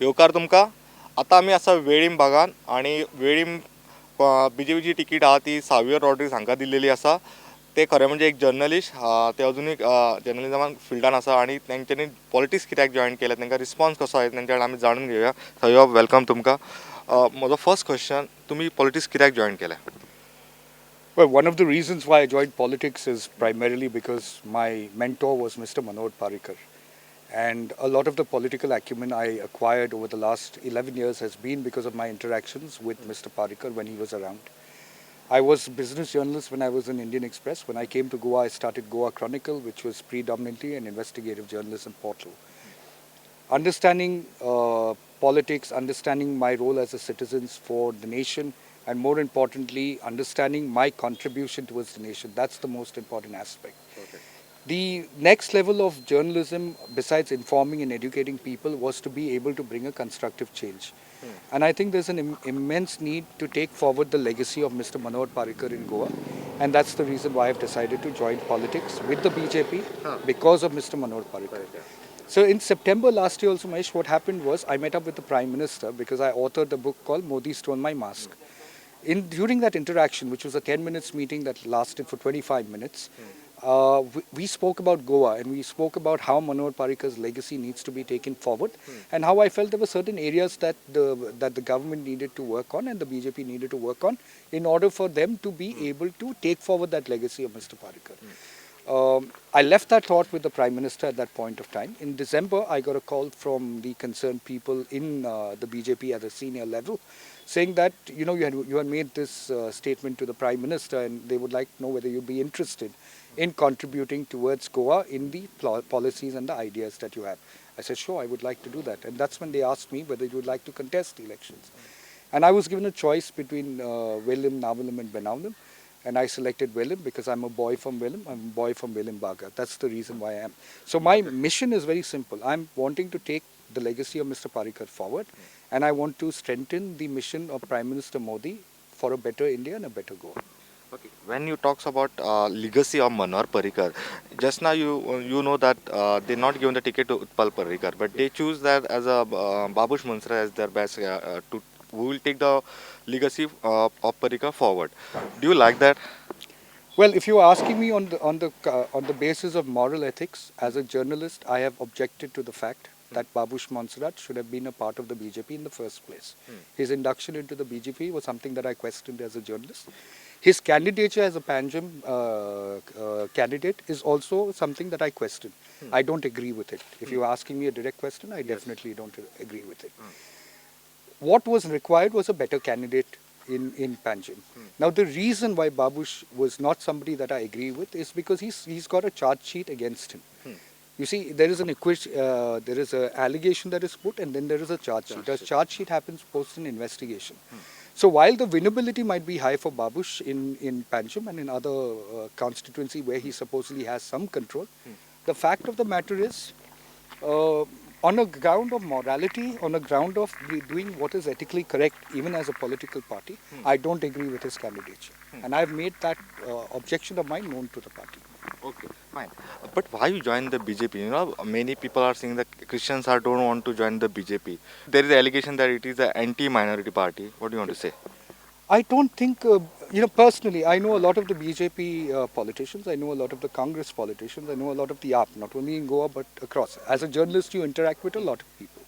येवकार तुमकां आतां आमी आसा वेळीम भागान आनी वेळीम BJPची तिकीट आहा ती सावियो रॉड्रिग्स हांकां दिल्लेली आसा. ते खरें म्हणजे एक जर्नलिस्ट, ते अजुनूय जर्नलिजमान फिल्डान आसा आनी तेंच्यांनी पॉलिटिक्स कित्याक जॉयन केलें, तांकां रिस्पॉन्स कसो आहे तेंच्या आमी जाणून घेवया. सावियो, वेलकम तुमकां. म्हजो फर्स्ट क्वेश्चन, तुमी पॉलिटिक्स कित्याक जॉयन केलें? Well, one of the reasons why I joined politics is primarily because my mentor was Mr. Manoj Parikar. And a lot of the political acumen I acquired over the last 11 years has been because of my interactions with Mr. Parikar when he was around. I was a business journalist when I was in Indian Express. When I came to Goa, I started Goa Chronicle, which was predominantly an investigative journalism portal. Understanding politics, understanding my role as a citizen for the nation, and more importantly, understanding my contribution towards the nation. That's the most important aspect. Okay. The next level of journalism, besides informing and educating people, was to be able to bring a constructive change. And I think there's an immense need to take forward the legacy of Mr. Manoj Parikar in Goa. And that's the reason why I've decided to join politics with the BJP because of Mr. Manoj Parikar. So in September last year also, Mahesh, what happened was I met up with the Prime Minister because I authored a book called Modi Stole My Mask. During that interaction, which was a 10 minutes meeting that lasted for 25 minutes, we spoke about Goa and we spoke about how Manoj Parikar's legacy needs to be taken forward and how I felt there were certain areas that the government needed to work on and the BJP needed to work on in order for them to be able to take forward that legacy of Mr. Parikar. I left that thought with the Prime Minister at that point of time. In December, I got a call from the concerned people in the BJP at a senior level saying that, you had made this statement to the Prime Minister and they would like to know whether you'd be interested in contributing towards Goa in the policies and the ideas that you have. I said, sure, I would like to do that. And that's when they asked me whether you would like to contest the elections. And I was given a choice between Velim, Navalim and Benaulim. And I selected Velim because I'm a boy from Velim. I'm a boy from Velim Baga. That's the reason why I am. So my mission is very simple. I'm wanting to take the legacy of Mr. Parikar forward. And I want to strengthen the mission of Prime Minister Modi for a better India and a better Goa. Okay. When you talks about legacy of Manoj Parikar, just now you know that they not given the ticket to Utpal Parikar, but they choose that as a Babush Mansra as their best to who will take the legacy of Parikar forward. Do you like that? Well, if you are asking me on the basis of moral ethics, as a journalist, I have objected to the fact that Babush Monserrat should have been a part of the BJP in the first place. His induction into the BJP was something that I questioned as a journalist. His candidature as a Panjim candidate is also something that I question. I don't agree with it. If you're asking me a direct question, I definitely don't agree with it. What was required was a better candidate in Panjim. Now, the reason why Babush was not somebody that I agree with is because he's got a charge sheet against him. You see, there is there is an allegation that is put, and then there is a charge sheet. The charge sheet happens post an investigation. So while the winnability might be high for Babush in Panjim and in other constituency where he supposedly has some control, the fact of the matter is, on a ground of morality, on a ground of doing what is ethically correct, even as a political party, I don't agree with his candidature. And I've made that objection of mine known to the party. Okay, fine. But why you join the BJP? You know, many people are saying that Christians don't want to join the BJP. There is an allegation that it is an anti-minority party. What do you want to say? I don't think, personally, I know a lot of the BJP politicians, I know a lot of the Congress politicians, I know a lot of the AAP, not only in Goa but across. As a journalist, you interact with a lot of people.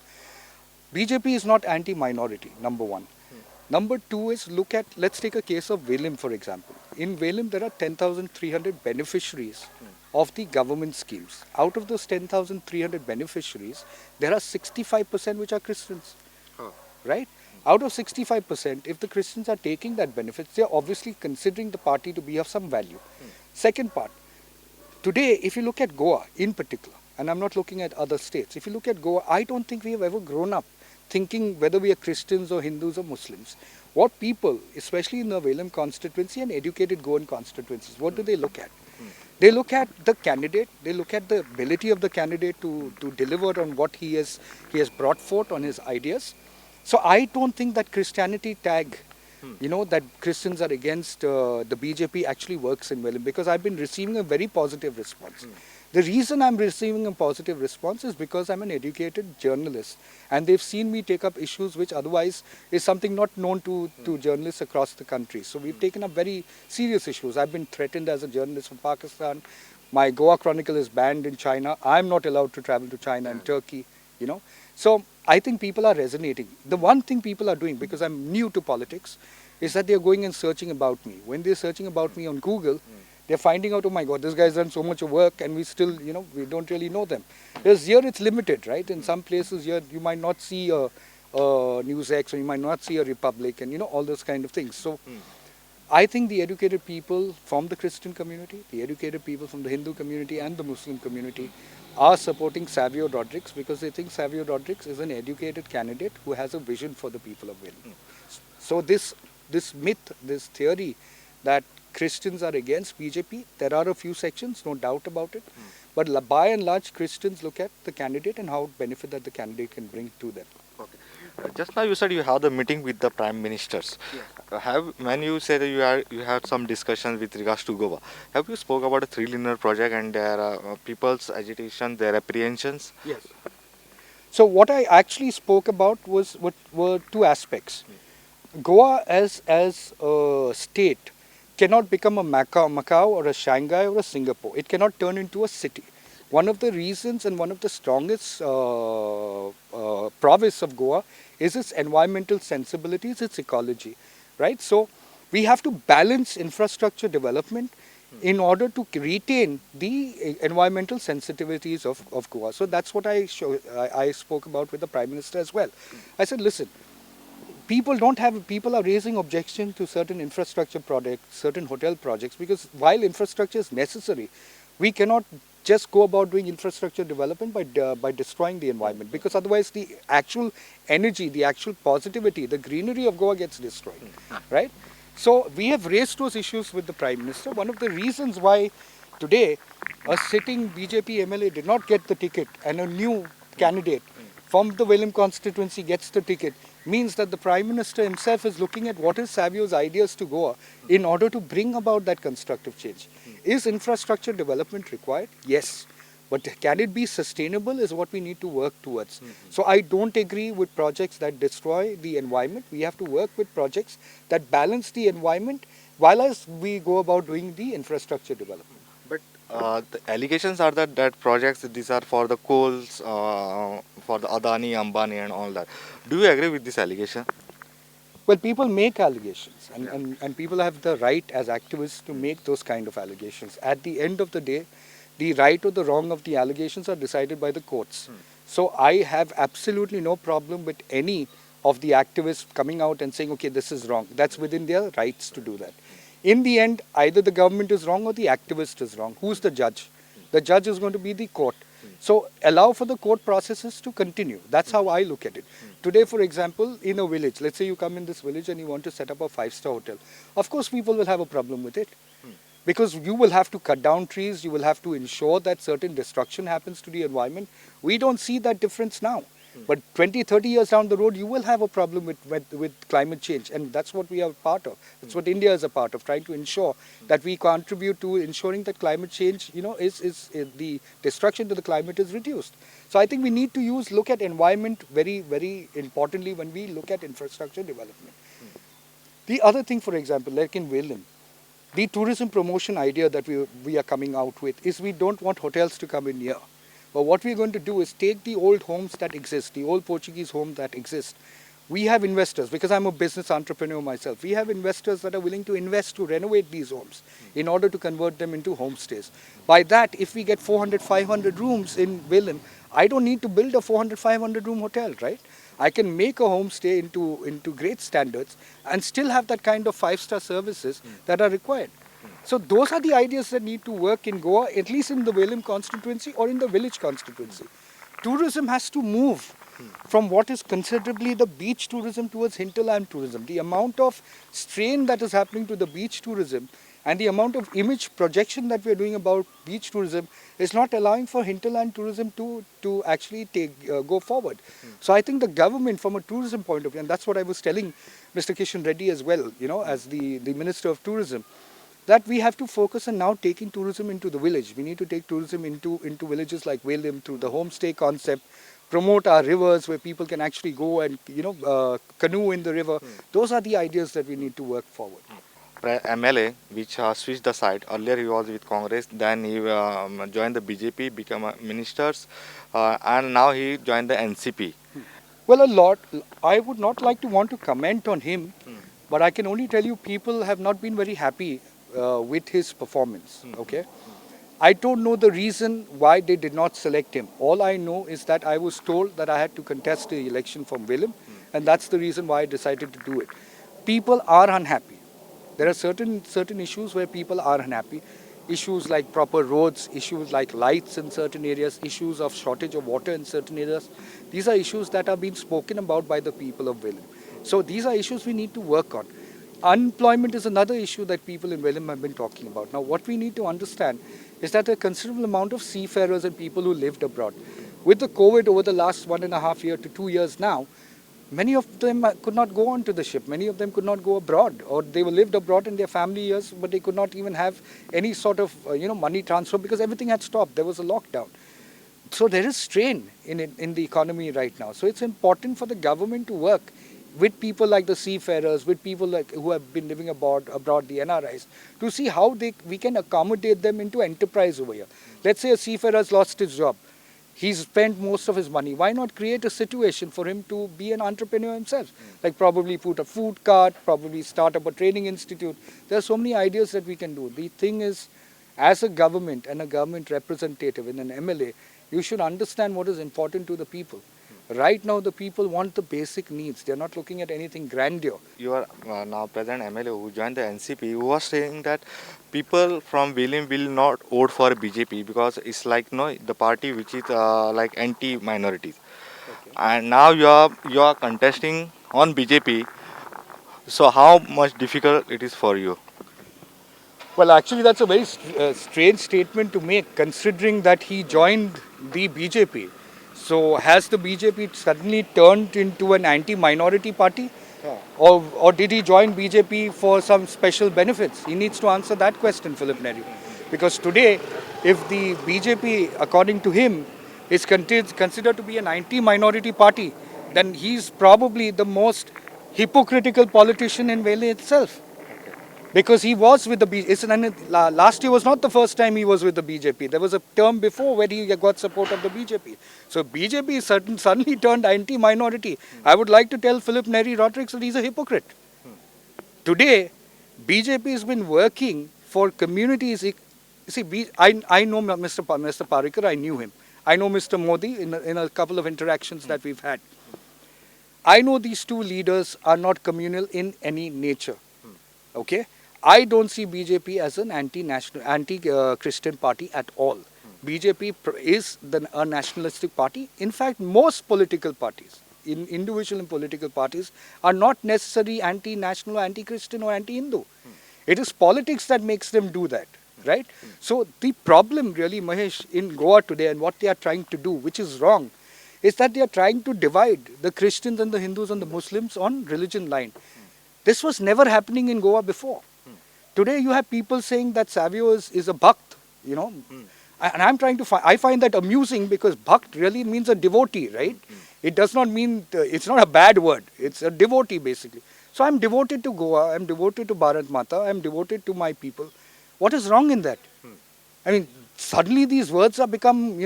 BJP is not anti-minority, number one. Number two is let's take a case of Velim, for example. In Velim, there are 10,300 beneficiaries of the government schemes. Out of those 10,300 beneficiaries, there are 65% which are Christians, right? Out of 65%, if the Christians are taking that benefits, they are obviously considering the party to be of some value. Second part, today, if you look at Goa in particular, and I'm not looking at other states, if you look at Goa, I don't think we have ever grown up thinking whether we are Christians or Hindus or Muslims. What people, especially in the Velim constituency and educated Goan constituencies, what do they look at? They look at the candidate, they look at the ability of the candidate to deliver on what he has brought forth on his ideas. So I don't think that Christianity tag, that Christians are against the BJP actually works in Velim, because I've been receiving a very positive response. The reason I'm receiving a positive response is because I'm an educated journalist, and they've seen me take up issues which otherwise is something not known to journalists across the country. So we've taken up very serious issues. I've been threatened as a journalist from Pakistan. My Goa Chronicle is banned in China. I'm not allowed to travel to China and Turkey, you know. So I think people are resonating. The one thing people are doing, because I'm new to politics, is that they're going and searching about me. When they're searching about me on Google, they're finding out, oh my God, this guy's done so much of work, and we still, you know, we don't really know them. Because here it's limited, right? In some places here, you might not see a News X, or you might not see a Republic, and, you know, all those kind of things. So I think the educated people from the Christian community, the educated people from the Hindu community and the Muslim community are supporting Savio Rodrigues, because they think Savio Rodrigues is an educated candidate who has a vision for the people of Velim. So this myth, this theory that Christians are against BJP, there are a few sections, no doubt about it. But by and large, Christians look at the candidate and how benefit that the candidate can bring to them. Okay. Just now you said you had the meeting with the prime ministers. When you said that you had some discussions with regards to Goa, have you spoke about a three-linear project and their people's agitation, their apprehensions? Yes. So what I actually spoke about were two aspects. Goa as a state cannot become a Macau or a Shanghai or a Singapore. It cannot turn into a city. One of the reasons and one of the strongest province of Goa is its environmental sensibilities, its ecology, right? So we have to balance infrastructure development in order to retain the environmental sensitivities of Goa. So that's what I spoke about with the Prime Minister as well. I said, listen, people are raising objection to certain infrastructure projects, certain hotel projects, because while infrastructure is necessary, we cannot just go about doing infrastructure development by destroying the environment, because otherwise the actual energy, the actual positivity, the greenery of Goa gets destroyed, right? So we have raised those issues with the Prime Minister. One of the reasons why today a sitting BJP MLA did not get the ticket and a new candidate from the Velim constituency gets the ticket means that the Prime Minister himself is looking at what is Savio's ideas to Goa in order to bring about that constructive change. Is infrastructure development required? Yes. But can it be sustainable is what we need to work towards. So I don't agree with projects that destroy the environment. We have to work with projects that balance the environment while as we go about doing the infrastructure development. But the allegations are that projects, these are for the coals, for the Adani, Ambani and all that. Do you agree with this allegation? Well, people make allegations, and people have the right as activists to make those kind of allegations. At the end of the day, the right or the wrong of the allegations are decided by the courts. So I have absolutely no problem with any of the activists coming out and saying, okay, this is wrong. That's within their rights to do that. In the end, either the government is wrong or the activist is wrong. Who's the judge? The judge is going to be the court. So allow for the court processes to continue. That's how I look at it. Today, for example, in a village, let's say you come in this village and you want to set up a 5-star hotel. Of course, people will have a problem with it. Because you will have to cut down trees, you will have to ensure that certain destruction happens to the environment. We don't see that difference now. But 20, 30 years down the road, you will have a problem with climate change. And that's what we are part of. That's what India is a part of, trying to ensure that we contribute to ensuring that climate change, is the destruction to the climate is reduced. So I think we need to look at environment very, very importantly when we look at infrastructure development. The other thing, for example, like in Velim, the tourism promotion idea that we are coming out with is we don't want hotels to come in here. But what we're going to do is take the old homes that exist, the old Portuguese homes that exist. We have investors, because I'm a business entrepreneur myself, we have investors that are willing to invest to renovate these homes in order to convert them into homestays. By that, if we get 400, 500 rooms in Velim, I don't need to build a 400, 500 room hotel, right? I can make a homestay into great standards and still have that kind of 5-star services that are required. So those are the ideas that need to work in Goa, at least in the Velim constituency or in the village constituency. Tourism has to move from what is considerably the beach tourism towards hinterland tourism. The amount of strain that is happening to the beach tourism and the amount of image projection that we are doing about beach tourism is not allowing for hinterland tourism to actually go forward. So I think the government, from a tourism point of view, and that's what I was telling Mr. Kishan Reddy as well, as the Minister of Tourism, that we have to focus on now taking tourism into the village. We need to take tourism into villages like Velim through the homestay concept, promote our rivers where people can actually go and canoe in the river. Those are the ideas that we need to work forward. MLA, which switched the side. Earlier he was with Congress, then he joined the BJP, become a ministers, and now he joined the NCP. Well, a lot. I would not like to want to comment on him, but I can only tell you people have not been very happy with his performance. Okay, I don't know the reason why they did not select him. All I know is that I was told that I had to contest the election from Willem, and that's the reason why I decided to do it. People are unhappy. There are certain issues where people are unhappy. Issues like proper roads, issues like lights in certain areas, issues of shortage of water in certain areas. These are issues that are being spoken about by the people of Velim. So these are issues we need to work on. Unemployment is another issue that people in Velim have been talking about. Now what we need to understand is that a considerable amount of seafarers and people who lived abroad. With the COVID over the last 1.5 year to 2 years now, many of them could not go onto the ship. Many of them could not go abroad, or they were lived abroad in their family years, but they could not even have any sort of money transfer because everything had stopped. There was a lockdown. So there is strain in the economy right now. So it's important for the government to work with people like the seafarers, with people like who have been living abroad, the NRIs, to see how we can accommodate them into enterprise over here. Let's say a seafarer has lost his job. He's spent most of his money. Why not create a situation for him to be an entrepreneur himself? Like probably put a food cart, probably start up a training institute. There are so many ideas that we can do. The thing is, as a government and a government representative and an MLA, you should understand what is important to the people. Right now, the people want the basic needs. They're not looking at anything grandeur. You are now present MLA who joined the NCP, who was saying that people from Velim will not vote for BJP because it's like the party which is like anti-minorities. Okay. And now you are contesting on BJP. So how much difficult it is for you? Well, actually, that's a very strange statement to make, considering that he joined the BJP. So has the BJP suddenly turned into an anti-minority party? Yeah. Or did he join BJP for some special benefits? He needs to answer that question, Philip Neri. Because today, if the BJP, according to him, is considered to be an anti-minority party, then he's probably the most hypocritical politician in Valley itself. Because he was with the BJP. Last year was not the first time he was with the BJP. There was a term before where he got support of the BJP. So BJP suddenly turned anti-minority. I would like to tell Philip Neri Rodrigues that he's a hypocrite. Today, BJP has been working for communities. You see, I know Mr. Parikar, I knew him. I know Mr. Modi in a couple of interactions that we've had. I know these two leaders are not communal in any nature. Okay? I don't see BJP as an anti-national, anti-Christian party at all. BJP is a nationalistic party. In fact, most political parties, individual and political parties, are not necessarily anti-national, anti-Christian or anti-Hindu. It is politics that makes them do that, right? So the problem really, Mahesh, in Goa today and what they are trying to do, which is wrong, is that they are trying to divide the Christians and the Hindus and the Muslims on religion line. This was never happening in Goa before. Today you have people saying that Savio is a bhakt, And I'm trying to I find that amusing because bhakt really means a devotee, right? It does not mean, it's not a bad word. It's a devotee basically. So I'm devoted to Goa, I'm devoted to Bharat Mata, I'm devoted to my people. What is wrong in that? I mean, suddenly these words have become,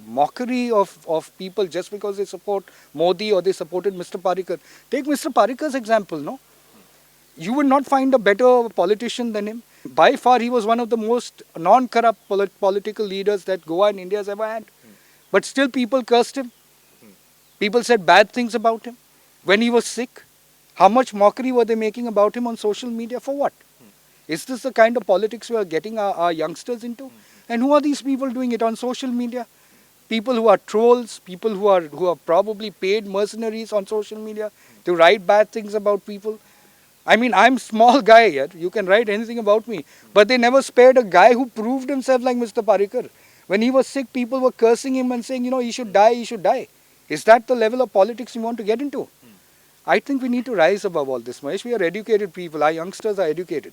mockery of people just because they support Modi or they supported Mr. Parikar. Take Mr. Parikar's example, no? You would not find a better politician than him. By far, he was one of the most non-corrupt political leaders that Goa and India has ever had. But still people cursed him. People said bad things about him. When he was sick, how much mockery were they making about him on social media? For what? Is this the kind of politics we are getting our youngsters into? And who are these people doing it on social media? People who are trolls, people who are probably paid mercenaries on social media to write bad things about people. I mean, I'm small guy here. You can write anything about me. But they never spared a guy who proved himself like Mr. Parikar. When he was sick, people were cursing him and saying, he should die, he should die. Is that the level of politics you want to get into? I think we need to rise above all this, Mahesh. We are educated people. Our youngsters are educated.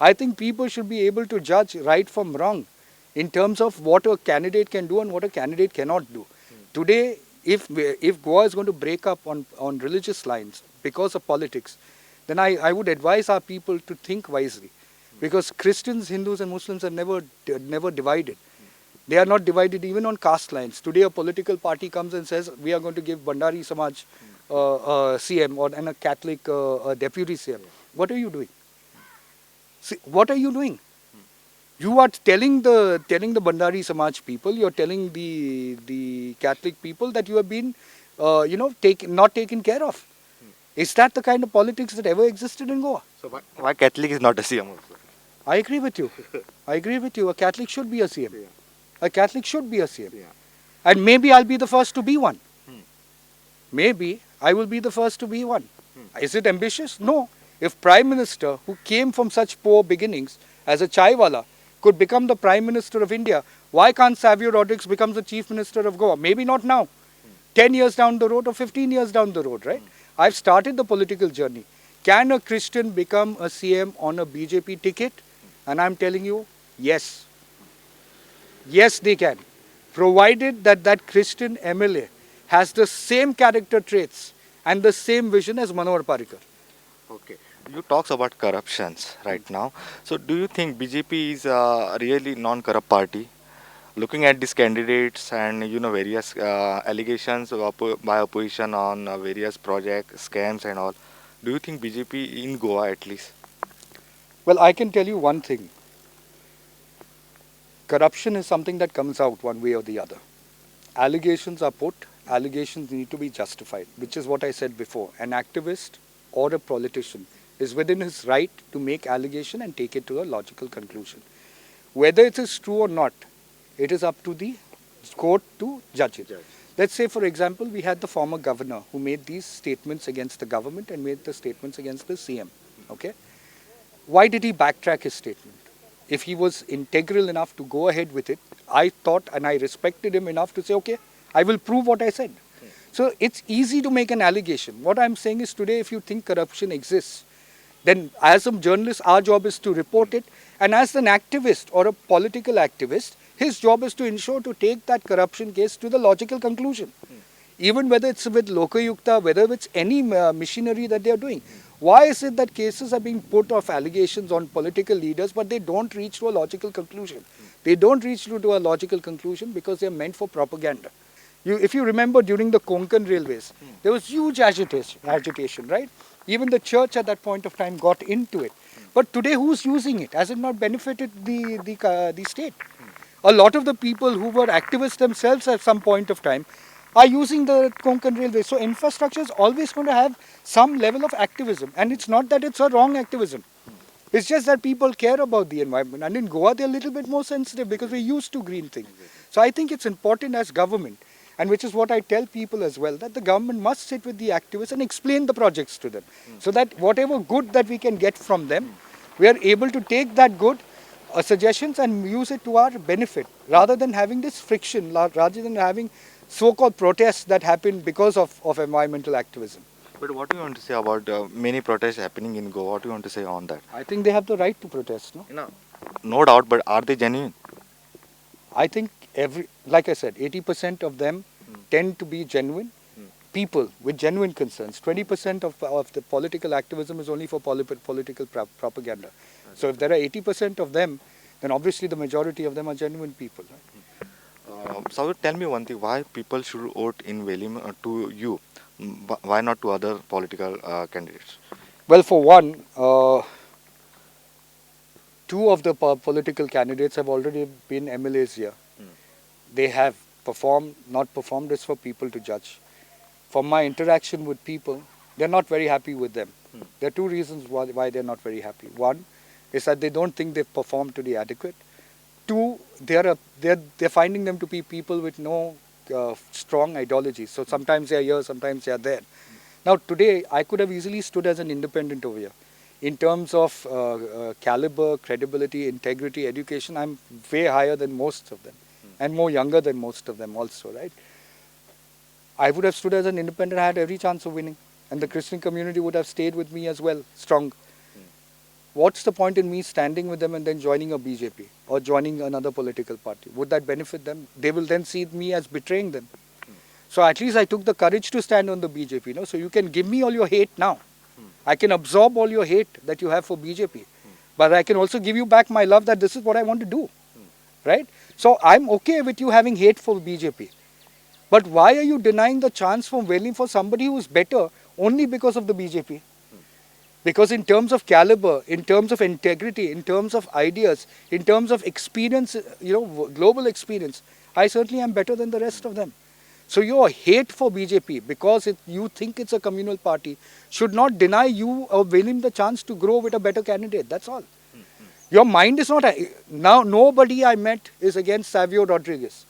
I think people should be able to judge right from wrong in terms of what a candidate can do and what a candidate cannot do. Today, if Goa is going to break up on religious lines because of politics, then I would advise our people to think wisely. Because Christians, Hindus and Muslims have never divided. They are not divided even on caste lines. Today a political party comes and says, we are going to give Bandari Samaj CM and a Catholic deputy CM. What are you doing? See, what are you doing? You are telling the Bandari Samaj people, you are telling the Catholic people that you have been, not taken care of. Is that the kind of politics that ever existed in Goa? So why Catholic is not a CM also? I agree with you. I agree with you. A Catholic should be a CM. Yeah. A Catholic should be a CM. Yeah. And maybe I'll be the first to be one. Maybe I will be the first to be one. Is it ambitious? No. If Prime Minister, who came from such poor beginnings as a chaiwala, could become the Prime Minister of India, why can't Savio Rodrigues become the Chief Minister of Goa? Maybe not now. 10 years down the road or 15 years down the road, right? I've started the political journey. Can a Christian become a CM on a BJP ticket? And I'm telling you, yes. Yes, they can. Provided that that Christian MLA has the same character traits and the same vision as Manohar Parrikar. Okay. You talks about corruptions right now. So do you think BJP is a really non-corrupt party? Looking at these candidates and various allegations by opposition on various projects, scams and all, do you think BJP in Goa at least? Well, I can tell you one thing. Corruption is something that comes out one way or the other. Allegations are put, allegations need to be justified, which is what I said before. An activist or a politician is within his right to make allegation and take it to a logical conclusion. Whether it is true or not, it is up to the court to judge it. Let's say, for example, we had the former governor who made these statements against the government and made the statements against the CM. Okay? Why did he backtrack his statement? If he was integral enough to go ahead with it, I thought and I respected him enough to say, okay, I will prove what I said. So it's easy to make an allegation. What I'm saying is today, if you think corruption exists, then as a journalist, our job is to report it. And as an activist or a political activist, his job is to ensure to take that corruption case to the logical conclusion. Even whether it's with Lokayukta, whether it's any machinery that they are doing. Why is it that cases are being put of allegations on political leaders, but they don't reach to a logical conclusion? They don't reach to a logical conclusion because they are meant for propaganda. If you remember during the Konkan railways, there was huge agitation, right? Even the church at that point of time got into it. But today, who's using it? Has it not benefited the state? A lot of the people who were activists themselves at some point of time are using the Konkan railway. So infrastructure is always going to have some level of activism. And it's not that it's a wrong activism. It's just that people care about the environment. And in Goa, they're a little bit more sensitive because we're used to green things. So I think it's important as government, and which is what I tell people as well, that the government must sit with the activists and explain the projects to them. So that whatever good that we can get from them, we are able to take that good suggestions and use it to our benefit, rather than having this friction, rather than having so-called protests that happen because of environmental activism. But what do you want to say about many protests happening in Goa? What do you want to say on that? I think they have the right to protest, no? No doubt, but are they genuine? I think like I said, 80% of them tend to be genuine people with genuine concerns. 20% of the political activism is only for political propaganda. So if there are 80% of them, then obviously the majority of them are genuine people. Right? So tell me one thing, why people should vote in Velim to you? Why not to other political candidates? Well, for one, two of the political candidates have already been MLAs here. They have not performed is for people to judge. From my interaction with people, they're not very happy with them. There are two reasons why they're not very happy. One is that they don't think they've performed to the adequate. Two, they're finding them to be people with no strong ideology. So sometimes they're here, sometimes they're there. Now today, I could have easily stood as an independent over here. In terms of caliber, credibility, integrity, education, I'm way higher than most of them. And more younger than most of them also, right? I would have stood as an independent, I had every chance of winning. And the Christian community would have stayed with me as well, strong. what's the point in me standing with them and then joining a BJP or joining another political party? Would that benefit them? They will then see me as betraying them. So at least I took the courage to stand on the BJP. You know? So you can give me all your hate now. I can absorb all your hate that you have for BJP. But I can also give you back my love that this is what I want to do. Right? So I'm okay with you having hate for BJP. But why are you denying the chance for Velim for somebody who is better only because of the BJP? Because in terms of caliber, in terms of integrity, in terms of ideas, in terms of experience, global experience, I certainly am better than the rest of them. So your hate for BJP, because you think it's a communal party, should not deny you or Velim the chance to grow with a better candidate. That's all. Your mind is not... Now, nobody I met is against Savio Rodrigues.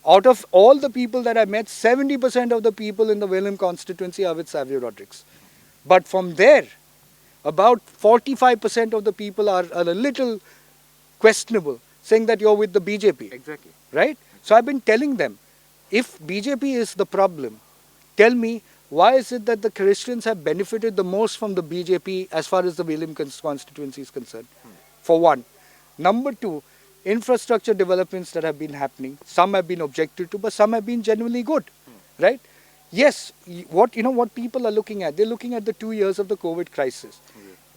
Out of all the people that I met, 70% of the people in the Velim constituency are with Savio Rodrigues. But from there, about 45% of the people are a little questionable, saying that you're with the BJP. Exactly. Right? So I've been telling them, if BJP is the problem, tell me, why is it that the Christians have benefited the most from the BJP as far as the Velim constituency is concerned? For one. Number two, infrastructure developments that have been happening, some have been objected to, but some have been genuinely good. Right? Yes, what people are looking at, they're looking at the 2 years of the COVID crisis.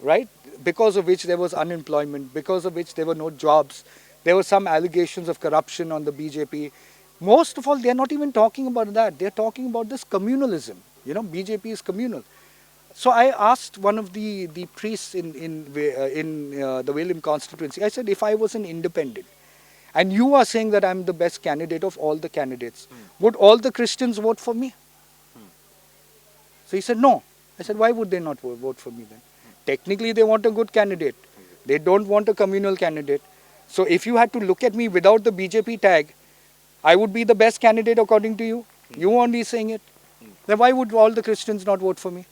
Right? Because of which there was unemployment, because of which there were no jobs, there were some allegations of corruption on the BJP. Most of all, they're not even talking about that. They're talking about this communalism. BJP is communal. So I asked one of the priests in the Velim constituency, I said, if I was an independent, and you are saying that I'm the best candidate of all the candidates, would all the Christians vote for me? So he said, no. I said, why would they not vote for me then? Technically, they want a good candidate. They don't want a communal candidate. So if you had to look at me without the BJP tag, I would be the best candidate according to you. You only saying it. Then why would all the Christians not vote for me?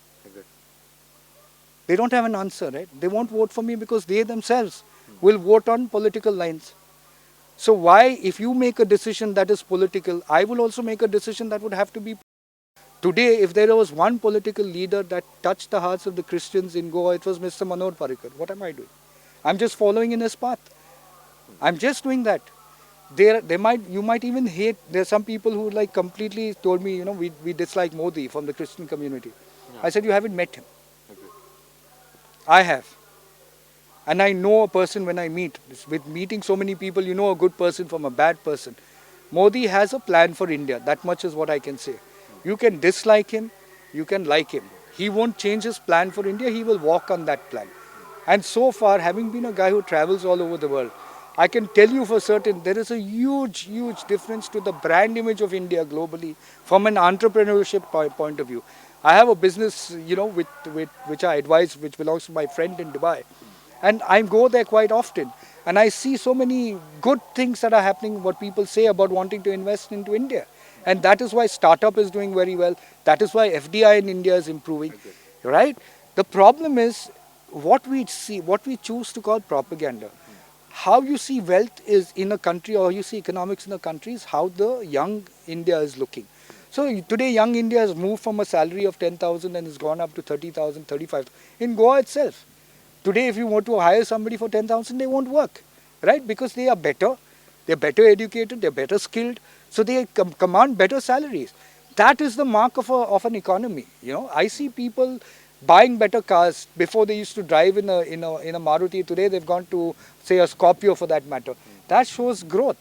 They don't have an answer, right? They won't vote for me because they themselves will vote on political lines. So why, if you make a decision that is political, I will also make a decision that would have to be... Today, if there was one political leader that touched the hearts of the Christians in Goa, it was Mr. Manor Parrikar. What am I doing? I'm just following in his path. I'm just doing that. You might even hate, there's some people who like completely told me, we dislike Modi from the Christian community. Yeah. I said, you haven't met him. Okay. I have. And I know a person when I meet. With meeting so many people, you know a good person from a bad person. Modi has a plan for India. That much is what I can say. You can dislike him, you can like him. He won't change his plan for India, he will walk on that plan. And so far, having been a guy who travels all over the world, I can tell you for certain there is a huge difference to the brand image of India globally from an entrepreneurship point of view. I have a business, which I advise, which belongs to my friend in Dubai. And I go there quite often. And I see so many good things that are happening, what people say about wanting to invest into India. And that is why startup is doing very well. That is why FDI in India is improving. Okay. Right? The problem is what we choose to call propaganda. How you see wealth is in a country, or you see economics in a country, is how the young India is looking. So today young India has moved from a salary of 10,000 and has gone up to 30,000, 35,000. In Goa itself, today if you want to hire somebody for 10,000, they won't work, right? Because they are better educated, they're better skilled, so they command better salaries. That is the mark of an economy. I see people buying better cars. Before they used to drive in a Maruti. Today they've gone to, say, a Scorpio for that matter. That shows growth.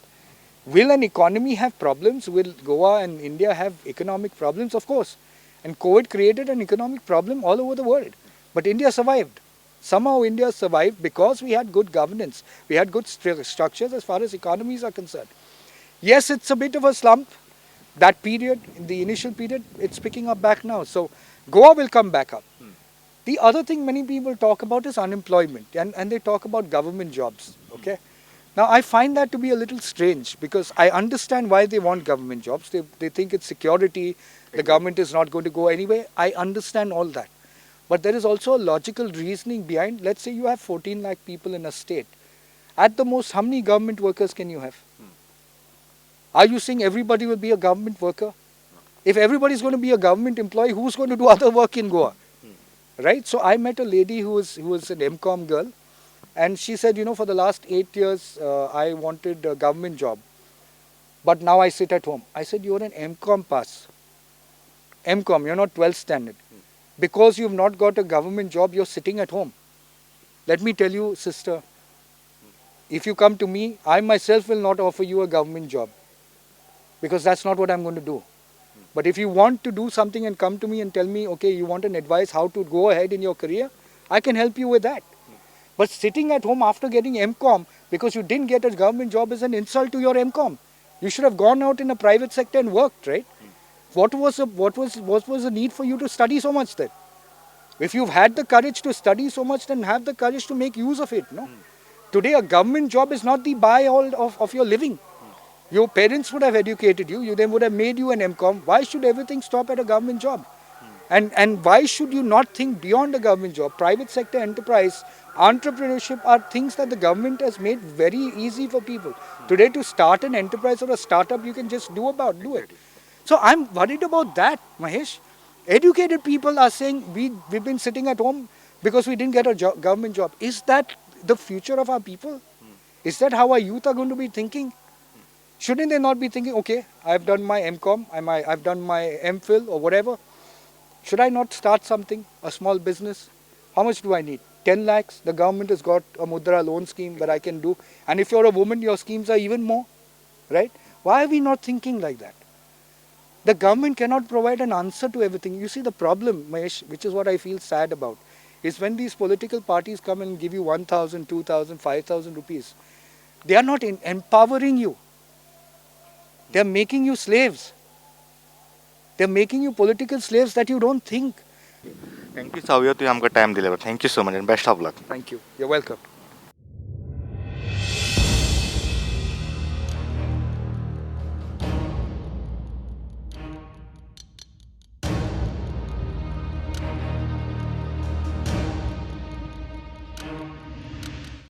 Will an economy have problems? Will Goa and India have economic problems? Of course. And COVID created an economic problem all over the world. But India survived. Somehow India survived because we had good governance. We had good structures as far as economies are concerned. Yes, it's a bit of a slump. That period, in the initial period, it's picking up back now. So Goa will come back up. The other thing many people talk about is unemployment, and they talk about government jobs. Okay. Now I find that to be a little strange because I understand why they want government jobs. They think it's security, the government is not going to go anyway. I understand all that. But there is also a logical reasoning behind. Let's say you have 14 lakh people in a state. At the most, how many government workers can you have? Are you saying everybody will be a government worker? If everybody is going to be a government employee, who's going to do other work in Goa? right? So I met a lady who was an MCom girl, and she said, for the last 8 years, I wanted a government job, but now I sit at home. I said, you're an MCom pass. MCom, you're not 12th standard. Because you've not got a government job, you're sitting at home. Let me tell you, sister, if you come to me, I myself will not offer you a government job, because that's not what I'm going to do. But if you want to do something and come to me and tell me, okay, you want an advice how to go ahead in your career, I can help you with that. But sitting at home after getting MCom because you didn't get a government job is an insult to your MCom. You should have gone out in the private sector and worked, right? What was the need for you to study so much then? If you've had the courage to study so much, then have the courage to make use of it. No, today a government job is not the buy all of your living. Your parents would have educated you. They would have made you an MCom. Why should everything stop at a government job? And why should you not think beyond a government job? Private sector enterprise, entrepreneurship are things that the government has made very easy for people. Today, to start an enterprise or a startup, you can just do it. So I'm worried about that, Mahesh. Educated people are saying we've been sitting at home because we didn't get a government job. Is that the future of our people? Is that how our youth are going to be thinking? Shouldn't they not be thinking, okay, I've done my MCom, I've done my MPhil or whatever. Should I not start something, a small business? How much do I need? 10 lakhs. The government has got a Mudra loan scheme that I can do. And if you're a woman, your schemes are even more, right? Why are we not thinking like that? The government cannot provide an answer to everything. You see, the problem, Mahesh, which is what I feel sad about, is when these political parties come and give you 1,000, 2,000, 5,000 rupees, they are not empowering you. They are making you slaves. They are making you political slaves that you don't think. Thank you सावयो, तुम्ही आमकां time दिल्या. Thank you so much, and best of luck. Thank you. You're welcome.